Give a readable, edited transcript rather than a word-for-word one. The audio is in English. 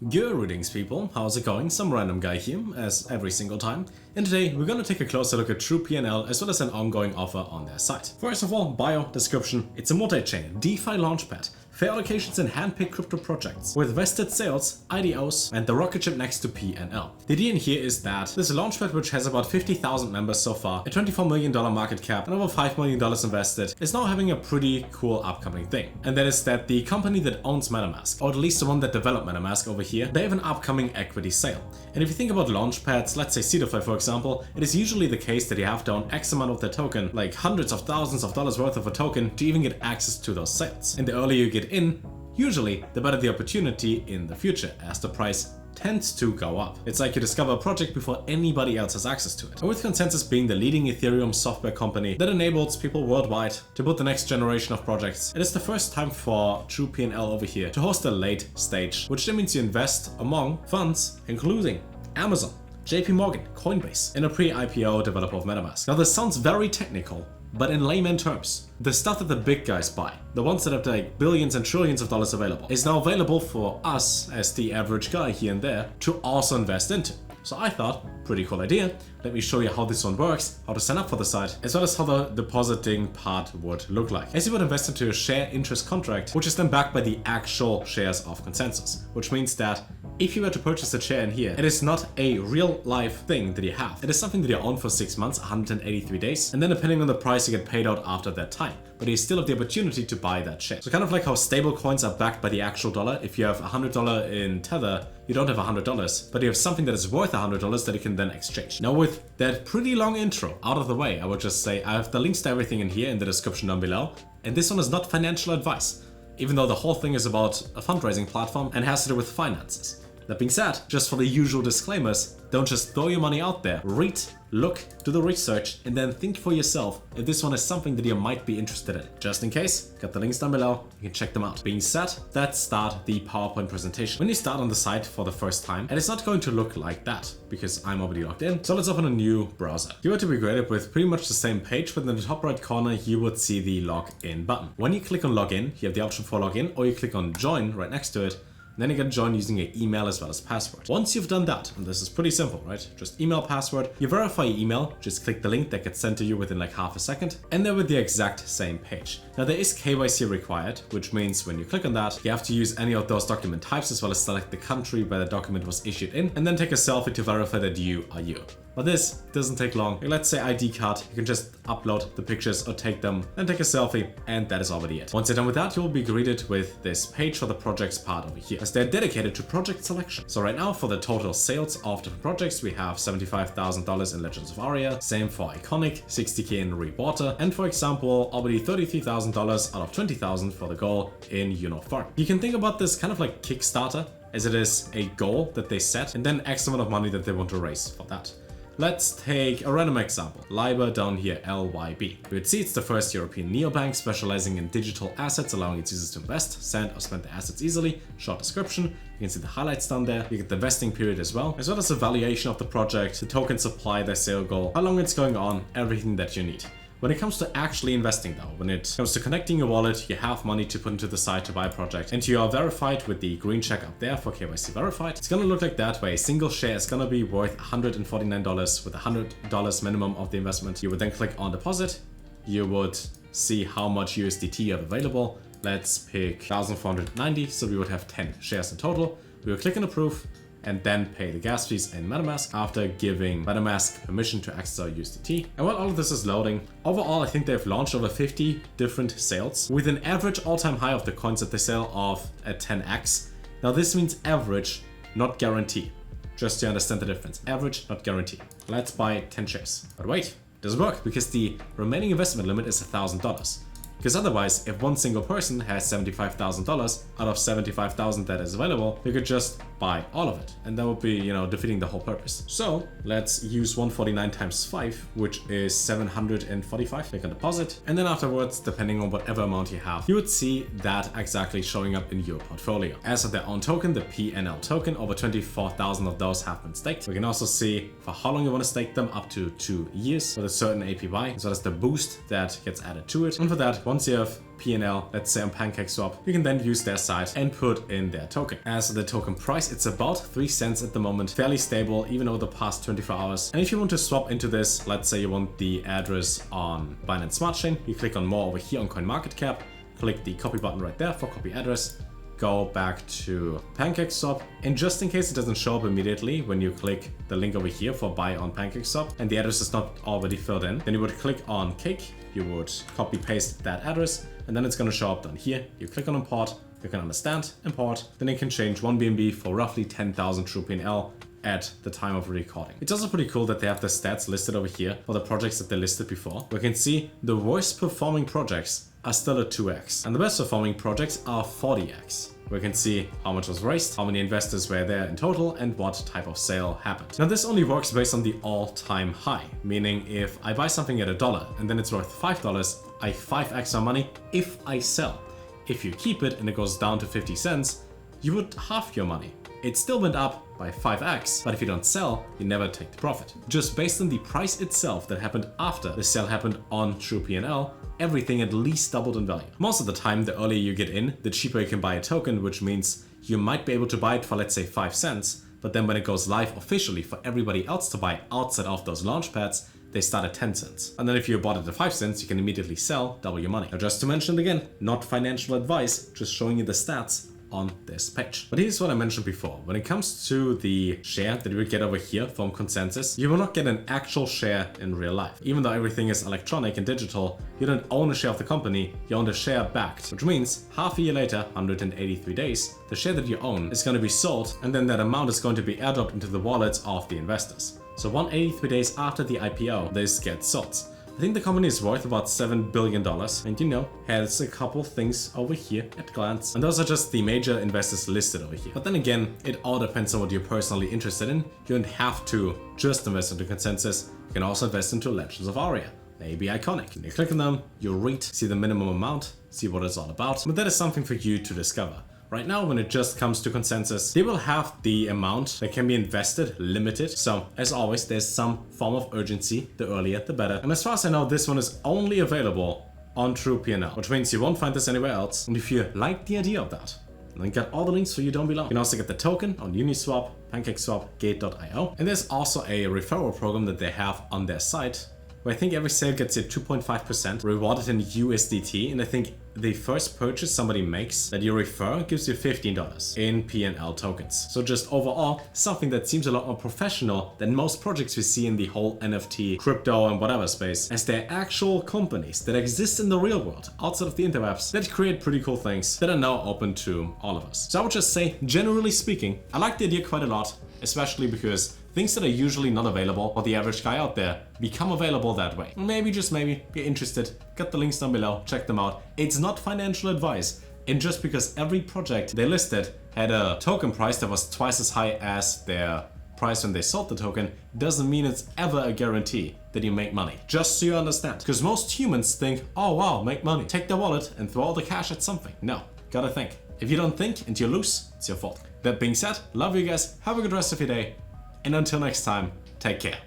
Greetings people, how's it going? Some random guy here, as every single time. And today we're gonna take a closer look at TruePNL as well as an ongoing offer on their site. First of all, bio, description, it's a multi-chain DeFi launchpad, fair allocations and handpicked crypto projects, with vested sales, IDOs, and the rocket ship next to PNL. The idea in here is that this launchpad, which has about 50,000 members so far, a $24 million market cap, and over $5 million invested, is now having a pretty cool upcoming thing. And that is that the company that owns MetaMask, or at least the one that developed MetaMask over here, they have an upcoming equity sale. And if you think about launchpads, let's say Cedarfly for example, it is usually the case that you have to own X amount of the token, like hundreds of thousands of dollars worth of a token, to even get access to those sales. And the earlier you get in, usually the better the opportunity in the future, as the price tends to go up. It's like you discover a project before anybody else has access to it. And with ConsenSys being the leading Ethereum software company that enables people worldwide to build the next generation of projects, it is the first time for TruePNL over here to host a late stage, which then means you invest among funds including Amazon, JP Morgan, Coinbase, and a pre-IPO developer of MetaMask. Now this sounds very technical, but in layman terms, the stuff that the big guys buy, the ones that have like billions and trillions of dollars available, is now available for us as the average guy here and there to also invest into. So I thought, pretty cool idea. Let me show you how this one works, how to sign up for the site, as well as how the depositing part would look like. As you would invest into a share interest contract, which is then backed by the actual shares of ConsenSys, which means that if you were to purchase a share in here, it is not a real life thing that you have. It is something that you own for 6 months, 183 days, and then depending on the price you get paid out after that time. But you still have the opportunity to buy that share. So kind of like how stable coins are backed by the actual dollar. If you have $100 in Tether, you don't have $100, but you have something that is worth $100 that you can then exchange. Now with that pretty long intro out of the way, I would just say I have the links to everything in here in the description down below. And this one is not financial advice, even though the whole thing is about a fundraising platform and has to do with finances. That being said, just for the usual disclaimers, don't just throw your money out there. Read, look, do the research, and then think for yourself if this one is something that you might be interested in. Just in case, got the links down below, you can check them out. Being said, let's start the PowerPoint presentation. When you start on the site for the first time, and it's not going to look like that, because I'm already logged in, so let's open a new browser. You are to be greeted with pretty much the same page, but in the top right corner, you would see the login button. When you click on login, you have the option for login, or you click on join right next to it. Then you can join using your email as well as password. Once you've done that, and this is pretty simple, right? Just email, password, you verify your email, just click the link that gets sent to you within like half a second, and they're with the exact same page. Now there is KYC required, which means when you click on that, you have to use any of those document types as well as select the country where the document was issued in, and then take a selfie to verify that you are you. But this doesn't take long. Let's say ID card, you can just upload the pictures or take them and take a selfie, and that is already it. Once you're done with that, you will be greeted with this page for the projects part over here, as they're dedicated to project selection. So right now for the total sales of different projects, we have $75,000 in Legends of Aria, same for Iconic, 60k in Rewater, and for example, already $33,000 out of 20,000 for the goal in Farm. You can think about this kind of like Kickstarter, as it is a goal that they set and then X amount of money that they want to raise for that. Let's take a random example. Liable down here, LYB. You would see it's the first European neobank specializing in digital assets, allowing its users to invest, send or spend the assets easily. Short description. You can see the highlights down there. You get the vesting period as well as the valuation of the project, the token supply, their sale goal, how long it's going on, everything that you need. When it comes to actually investing though, when it comes to connecting your wallet, you have money to put into the site to buy a project, and you are verified with the green check up there for KYC verified. It's gonna look like that, where a single share is gonna be worth $149 with $100 minimum of the investment. You would then click on deposit. You would see how much USDT you have available. Let's pick 1,490, so we would have 10 shares in total. We will click on approve, and then pay the gas fees in MetaMask after giving MetaMask permission to access our USDT. And while all of this is loading, overall I think they've launched over 50 different sales with an average all-time high of the coins that they sell off at 10x. Now this means average, not guarantee. Just to understand the difference. Average, not guarantee. Let's buy 10 shares. But wait, it doesn't work because the remaining investment limit is $1,000. Because otherwise, if one single person has $75,000 out of 75,000 that is available, you could just buy all of it. And that would be, defeating the whole purpose. So let's use 149 times 5, which is 745. Click on deposit. And then afterwards, depending on whatever amount you have, you would see that exactly showing up in your portfolio. As of their own token, the PNL token, over 24,000 of those have been staked. We can also see for how long you want to stake them, up to 2 years with a certain APY, as well as the boost that gets added to it. And for that, once you have TruePNL, let's say on PancakeSwap, you can then use their site and put in their token. As the token price, it's about 3 cents at the moment, fairly stable even over the past 24 hours. And if you want to swap into this, let's say you want the address on Binance Smart Chain, you click on more over here on CoinMarketCap, click the copy button right there for copy address, go back to PancakeSwap, and just in case it doesn't show up immediately when you click the link over here for buy on PancakeSwap and the address is not already filled in, then you would click on Cake, you would copy paste that address, and then it's going to show up down here. You click on import, you can understand, import, then you can change 1 BNB for roughly 10,000 TruePNL at the time of recording. It's also pretty cool that they have the stats listed over here for the projects that they listed before. We can see the worst performing projects are still at 2x and the best performing projects are 40x. We can see how much was raised, how many investors were there in total, and what type of sale happened. Now this only works based on the all-time high, meaning if I buy something at $1 and then it's worth $5, I 5x my money if I sell. If you keep it and it goes down to 50 cents, you would halve your money. It still went up by 5x, but if you don't sell, you never take the profit. Just based on the price itself that happened after the sale happened on TruePNL, everything at least doubled in value. Most of the time, the earlier you get in, the cheaper you can buy a token, which means you might be able to buy it for, let's say, 5 cents, but then when it goes live officially for everybody else to buy outside of those launch pads, they start at 10 cents. And then if you bought it at 5 cents, you can immediately sell, double your money. Now just to mention it again, not financial advice, just showing you the stats on this page. But here's what I mentioned before. When it comes to the share that you will get over here from ConsenSys, you will not get an actual share in real life. Even though everything is electronic and digital, you don't own a share of the company, you own the share backed, which means half a year later, 183 days, the share that you own is going to be sold, and then that amount is going to be airdropped into the wallets of the investors. So 183 days after the IPO, this gets sold. I think the company is worth about $7 billion and, you know, has a couple things over here at glance. And those are just the major investors listed over here. But then again, it all depends on what you're personally interested in. You don't have to just invest into ConsenSys. You can also invest into Legends of Aria. They be iconic. You click on them, you read, see the minimum amount, see what it's all about. But that is something for you to discover. Right now, when it just comes to ConsenSys, they will have the amount that can be invested limited. So as always, there's some form of urgency. The earlier, the better. And as far as I know, this one is only available on TruePNL, which means you won't find this anywhere else. And if you like the idea of that, then get all the links for you down below. You can also get the token on Uniswap, PancakeSwap, Gate.io. And there's also a referral program that they have on their site, where I think every sale gets you 2.5% rewarded in USDT. And I think the first purchase somebody makes that you refer gives you $15 in PNL tokens. So just overall, something that seems a lot more professional than most projects we see in the whole NFT, crypto and whatever space, as they're actual companies that exist in the real world, outside of the interwebs, that create pretty cool things that are now open to all of us. So I would just say, generally speaking, I like the idea quite a lot, especially because things that are usually not available for the average guy out there become available that way. Maybe, just maybe, you're interested, got the links down below, check them out. It's not financial advice. And just because every project they listed had a token price that was twice as high as their price when they sold the token, doesn't mean it's ever a guarantee that you make money. Just so you understand. Because most humans think, oh wow, make money. Take the wallet and throw all the cash at something. No, gotta think. If you don't think and you lose, it's your fault. That being said, love you guys, have a good rest of your day. And until next time, take care.